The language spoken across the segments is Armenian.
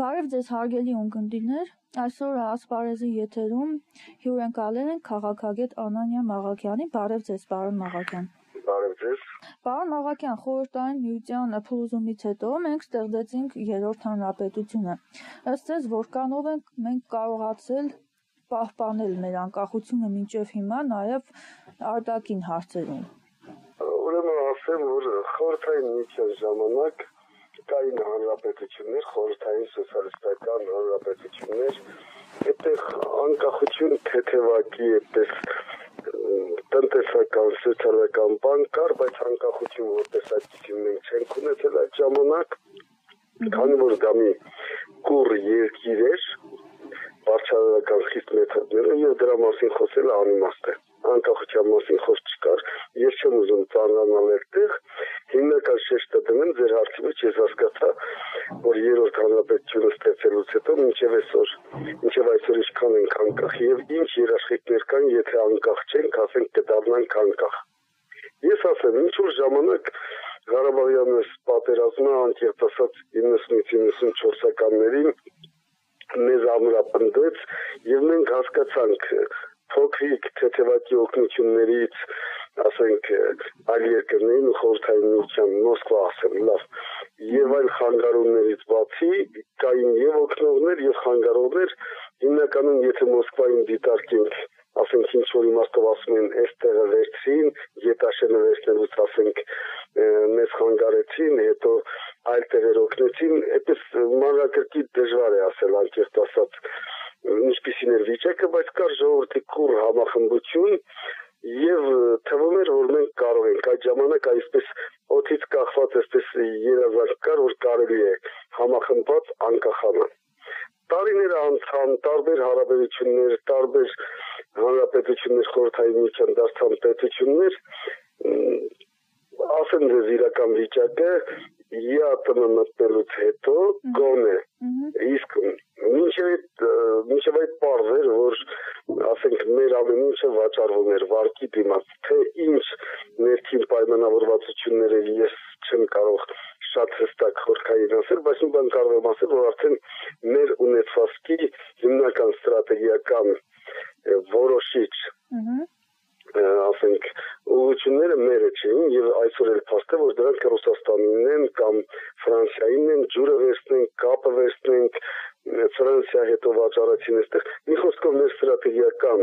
Բարև ձեզ հարգելի ունկնդիրներ, այսօր ասպարեզի եթերում հյուրընկալել ենք քաղաքագետ Անանիա Մաղաքյանին, բարև ձեզ պարոն Մաղաքյան։ Բարև ձեզ։ Պարոն Մաղաքյան, խորհրդային միության փլուզումից հետո մենք ստեղծեցինք երրորդ հանրապետությունը։ Ըստ ձեզ որքանով ենք մենք կարողացել պահպանել մեր անկախությունը մինչև հիմա, նաև արտաքին հարցերում։ Ուրեմն ասեմ, որ խորհրդային միության ժամանակ կային հանրապետություններ, խորհրդային սոցիալիստական հանրապետություններ, այդտեղ անկախություն թեթևակի այդպես տնտեսական, սոցիալական բան կար, բայց անկախություն որպես այդպիսին մենք չենք ունեցել այդ ժամանակ, քանի որ դա մի կուռ երկիր էր, վարչարարական խիստ մեթոդներով եւ դրա մասին խոսելը անիմաստ է։ Անկախության մասին խոսք չկար, ես չեմ ուզում ծանրանալ այդտեղ, հիմնական շեշտը դնեմ ձեր հարցի մեջ, ես հասկացա, որ երրորդ հանրապետությունը ստեղծելուց հետո մինչև այսօր ինչքան ենք անկախ եւ ինչ երաշխիքներ կան, եթե անկախ չենք, ասենք կդառնանք անկախ։ Ես ասեմ, ինչ որ ժամանակ Ղարաբաղյան այս պատերազմը անկեղծ ասած 90-94-ականներին մեզ ամրապնդեց եւ մենք հասկացանք փոքրիկ թեթևակի օգնություններից, ասենք, այլ երկրներին ու խորհրդային միության Մոսկվա ասեմ, լավ, եւ այլ խանգարումներից բացի կային եւ օգնողներ եւ խանգարողներ, հիմնականում եթե Մոսկվային դիտարկենք, ասենք ինչ որ իմաստով ասում են, այստեղը վերցրին, Գետաշենը վերցնելուց ասենք մեզ խանգարեցին, հետո այլ տեղեր օգնեցին, այդպես մանրակրկիտ դժվար է ասել անկեղծ ասած ինչպիսին էր վիճակը, բայց կար ժողովրդի կուռ համախմբություն եւ թվում էր, որ մենք կարող ենք այդ ժամանակ այսպես օդից կախված այսպես երազանք կար, որ կարելի է համախմբված անկախանալ։ Տարիները անցան, տարբեր հարաբերություններ, տարբեր հանրապետություններ խորհրդային միության դարձան պետություններ, ասեմ ձեզ իրական վիճակը ԵԱՏՄ մտնելուց հետո գոնե իսկ մինչև այդ պարզ էր, որ ասենք մեր ամեն ինչը վաճառվում էր վարկի դիմաց, թե ինչ ներքին պայմանավորվածություններ էր, ես չեմ կարող շատ հստակ խորքային ասել, բայց մի բան կարող եմ ասել, որ արդեն մեր ունեցվածքի հիմնական ստրատեգիական որոշիչ ասենք ուղղությունները մերը չէին եւ այսօր էլ փաստ է որ դրանք Ռուսաստանին են կամ Ֆրանսիային են, ջուրը վերցնենք, կապը վերցնենք, Ֆրանսիա հետո վաճառեցին այստեղ։ Մի խոսքով մեր ստրատեգիական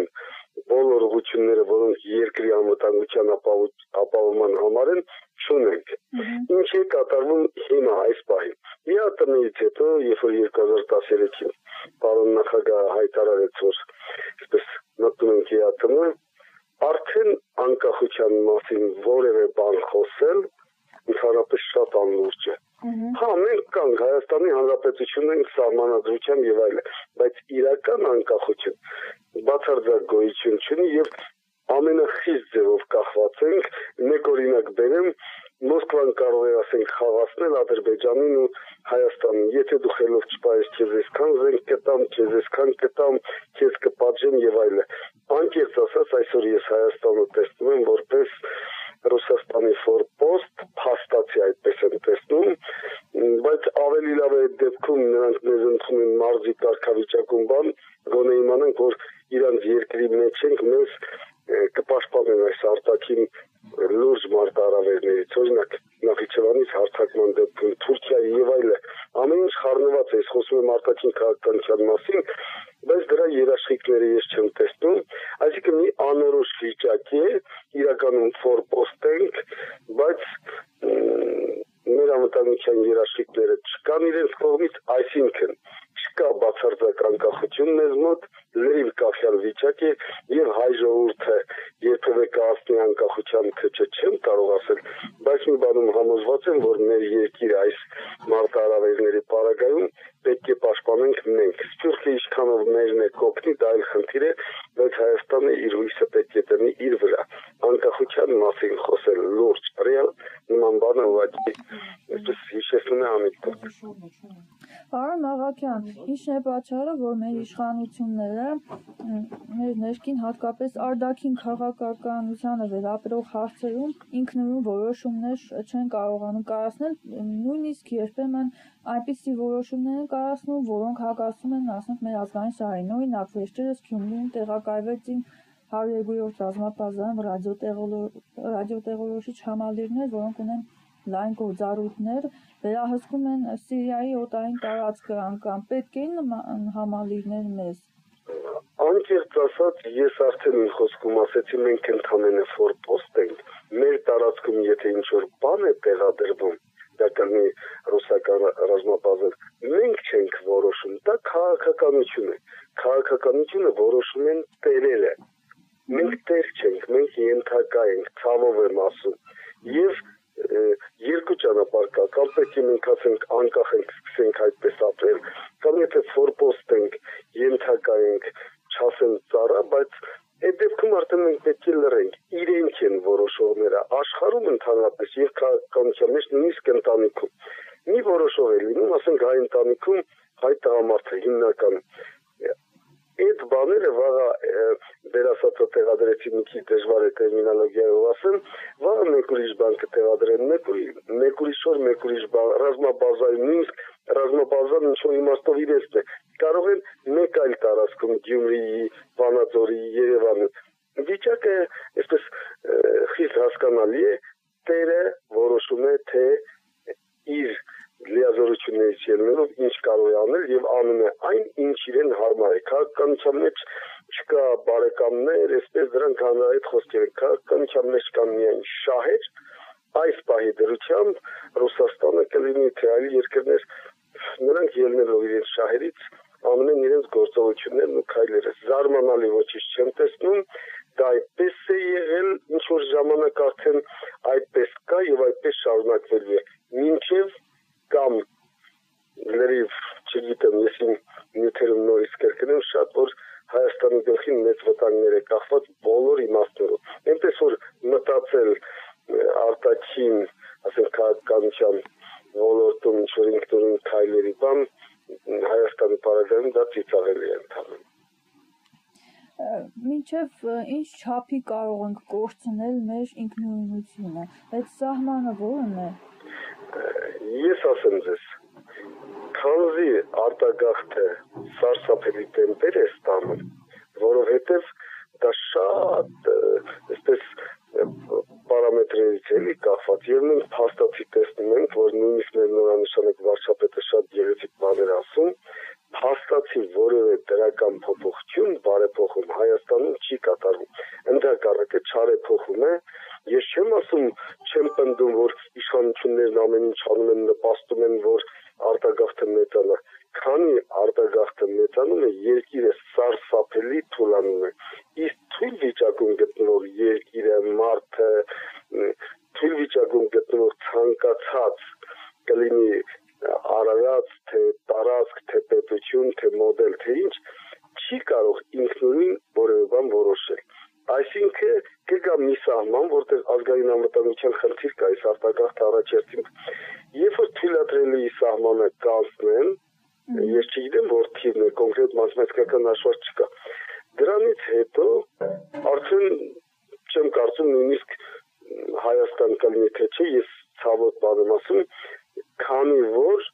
բոլոր ուղղությունները, որոնք երկրի անվտանգության ապահովման համար են, չունենք։ Ինչ է կատարվում հիմա այս պահին։ ԵԱՏՄ-ից հետո, երբ որ 2013-ին պարոն նախագահը հայտարարեց, որ այսպես մտնում ենք ԵԱՏՄ, արդեն անկախության մասին որևէ բան խոսել ընդհանրապես շատ անլուրջ է։ Հա, մենք կանք Հայաստանի Հանրապետությունն ենք սահմանադրությամբ եւ այլն, բայց իրական անկախություն բացարձակ գոյություն չունի եւ ամենախիստ ձևով կախված ենք։ Մեկ օրինակ բերեմ, Մոսկվան կարող է ասենք խաղացնել Ադրբեջանին ու Հայաստանին։ Եթե դու խելոք չպայես, քեզ այսքան զենք կտամ, քեզ այսքան կտամ, քեզ կպատժեմ եւ այլն։ Անկեղծ ասած, այսօր ես Հայաստանը տեսնում եմ որպես Ռուսաստանի ֆորպոստ, փաստացի այդպես եմ տեսնում, բայց ավելի լավ է այդ դեպքում նրանք մեզ ընդունում են մարզի կարգավիճակում բան, գոնե իմանանք, որ իրանց երկրի մեջ ենք, մեզ կպաշտպանեն այս արտաքին լուրջ մարտահրավերներից, օրինակ Նախիջևանից հարձակման դեպքում Թուրքիայի եւ այլն, ամեն ինչ խառնված է, ես խոսում եմ արտաքին քաղաքականության մասին, բայց դրա երաշխիքները ես չեմ տեսնում, այսինքն մի անորոշ վիճակ է, իրականում ֆորպոստ ենք, բայց մեր անվտանգության երաշխիքները չկան իրենց կողմից, այսինքն չկա բացարձակ անկախություն մեզ մոտ, լրիվ կախյալ վիճակ է եւ հայ ժողովուրդը երբևէ կհասնի անկախության թե չեմ կարող ասել, բայց մի բանում համոզված եմ, որ մեր երկիրը այս մարտահրավերների պարագայում պետք է պաշտպանենք մենք։ Սփյուռքը ինչքանով մերն է կօգնի, դա այլ խնդիր է, բայց Հայաստանը իր հույսը պետք է դնի իր վրա։ Անկախության մասին խոսել լուրջ, ռեալ, նման բանը ուղղակի այսպես հիշեցնում է անիքտ։ Պարոն Մաղաքյան, ի՞նչն է պատճառը, որ մեր իշխանությունները մեր ներքին հատկապես արտաքին քաղաքականությանը վերաբերող հարցերում ինքնուրույն որոշումներ չեն կարողանում կայացնել, նույնիսկ երբեմն այնպիսի որոշումներ են կայացնում, որոնք հակասում են, ասենք, մեր ազգային շահերին։ Օրինակ, վերջերս Գյումրիում տեղակայվեցին 102-րդ ռազմաբազայում ռադիոտեղորոշիչ համալիրներ, որոնք ունեն լայն գործառույթներ, վերահսկում են Սիրիայի օտարային տարածքը անգամ, պետք էին համալիրներ մեզ։ Անկեղծ ասած, ես արդեն իմ խոսքում ասեցի, մենք ընդամենը ֆորպոստ ենք, մեր տարածքում եթե ինչ-որ բան է տեղադրվում, դա կլինի ռուսական ռազմաբազան, մենք չենք որոշում, դա քաղաքականություն է, քաղաքականությունը որոշում են տերերը, մենք տեր չենք, մենք ենթակա ենք, ցավով եմ ասում, և երկու ճանապարհ կա, կամ պետք է մենք ասենք անկախ ենք, սկսենք այդպես ապրել, կամ եթե ֆորպոստ ենք, ենթակա ենք, չասեմ ծառա, բայց այդ դեպքում արդեն մենք պետք է լռենք, իրենք են որոշողները, աշխարհում ընդհանրապես եւ քաղաքականության մեջ նույնիսկ ընտանիքում։ Մի որոշող է լինում, ասենք հայ ընտանիքում հայ տղամարդը հիմնական այդ բաները վաղը դերասացը տեղադրեցի մի քիչ դժվար է տերմինոլոգիայով ասեմ, վաղը մեկ ուրիշ բան կտեղադրեն, մեկ ուրիշ օր, մեկ ուրիշ բան, ռազմաբազայի նույնիսկ ռազմաբազան ինչ-որ իմաստով իրենցն է, կարող են մեկ այլ տարածքում Գյումրիի, Վանաձորի, Երևանի վիճակը այսպես խիստ հասկանալի է, տերը որոշում է, թե իր լիազորություններից ելնելով ինչ կարող է անել եւ անում է այն, ինչ իրեն հարմար է։ Քաղաքականության մեջ չկա բարեկամներ, այսպես դրանք հանրահայտ խոսքեր են։ Քաղաքականության մեջ կան միայն շահեր, այս պահի դրությամբ Ռուսաստանը կլինի թե այլ երկրներ, նրանք ելնելով իրենց շահերից անում են իրենց գործողություններն ու քայլերը։ Զարմանալի ոչինչ չեմ տեսնում, դա այդպես է եղել, ինչ որ ժամանակ արդեն այդպես կա եւ այդպես շարունակվելու է։ Մինչեւ կամ լրիվ, չգիտեմ, ես իմ նյութերում նորից կրկնեմ, շատ որ Հայաստանի գլխին մեծ վտանգներ է կախված բոլոր իմաստներով։ Այնպես որ մտածել արտաքին, ասենք քաղաքականության ոլորտում ինչ-որ ինքնուրույն քայլերի բան Հայաստանի պարագայում դա ծիծաղելի է ընդհանրապես։ Մինչև ինչ չափի կարող ենք կորցնել մեր ինքնուրույնությունը, այդ սահմանը որն է։ Ես ասեմ ձեզ, քանզի արտագաղթը սարսափելի տեմպեր է ստանում, որովհետև դա շատ այսպես պարամետրերից էլի կախված եւ մենք փաստացի տեսնում ենք, որ նույնիսկ մեր նորանշանակ վարչապետը շատ գեղեցիկ բաներ ասում, փաստացի որևէ դրական փոփոխություն բարեփոխում Հայաստանում չի կատարվում։ Ընդհակառակը չարեփոխում է։ Ես չեմ ասում, չեմ պնդում, որ իշխանություններն ամեն ինչ անում են, նպաստում են, որ արտագաղթը մեծանա։ Քանի արտագաղթը մեծանում է, երկիրը սարսափելի թուլանում է։ Իսկ թույլ վիճակում գտնվող երկիրը, մարդը, թույլ վիճակում գտնվող ցանկացած կլինի արարած, թե տարածք, թե պետություն, թե մոդել, թե ինչ, չի կարող ինքնուրույն որևէ բան որոշել։ Այսինքն կգա մի սահման, որտեղ ազգային անվտանգության խնդիր կա, այս արտագաղթը առաջերտին։ Երբ որ թույլատրելի սահմանը կանցնեն, ես չգիտեմ որ թիվն է, կոնկրետ մասնագիտական հաշվարկ չկա։ Դրանից հետո արդեն չեմ կարծում նույնիսկ Հայաստան կլինի թե չէ, ես ցավոտ բան եմ ասում, քանի որ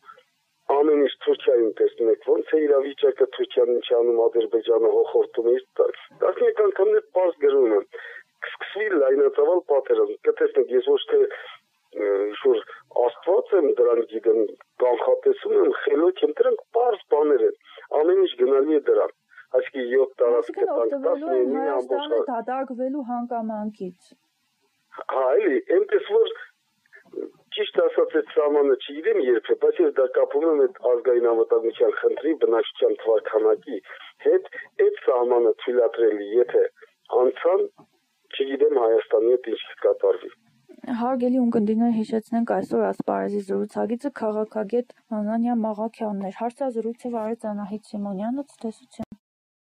ամեն ինչ Թուրքիայում տեսնում եք, ոնց է իրավիճակը Թուրքիան ինչ անում, Ադրբեջանը հոխորտում է, տասնյակ անգամներ պարզ գրում եմ, կսկսվի լայնածավալ պատերազմ, կտեսնեք, ես ոչ թե շուր Աստված եմ դրան գիտեմ, կանխատեսում եմ, խելոք եմ, դրանք պարզ բաներ են, ամեն ինչ գնալի է դրան, այսինքն 7 տարածքը օգտվելու Հայաստանը դատարկվելու հանգամանքից։ Հա, էլի, այնպես որ ճիշտ ասած այդ սահմանը չգիտեմ երբ է, բայց ես դա կապում եմ այդ ազգային անվտանգության խնդրի բնակչության թվաքանակի հետ, այդ սահմանը թույլատրելի, եթե անցան, չգիտեմ Հայաստանի հետ ինչ կկատարվի։ Հարգելի ունկնդիրներ, հիշեցնենք այսօր ասպարեզի զրուցակիցը քաղաքագետ Անանիա Մաղաքյանն էր։ Հարցազրույցը վարեց Անահիտ Սիմոնյանը, ցտեսություն։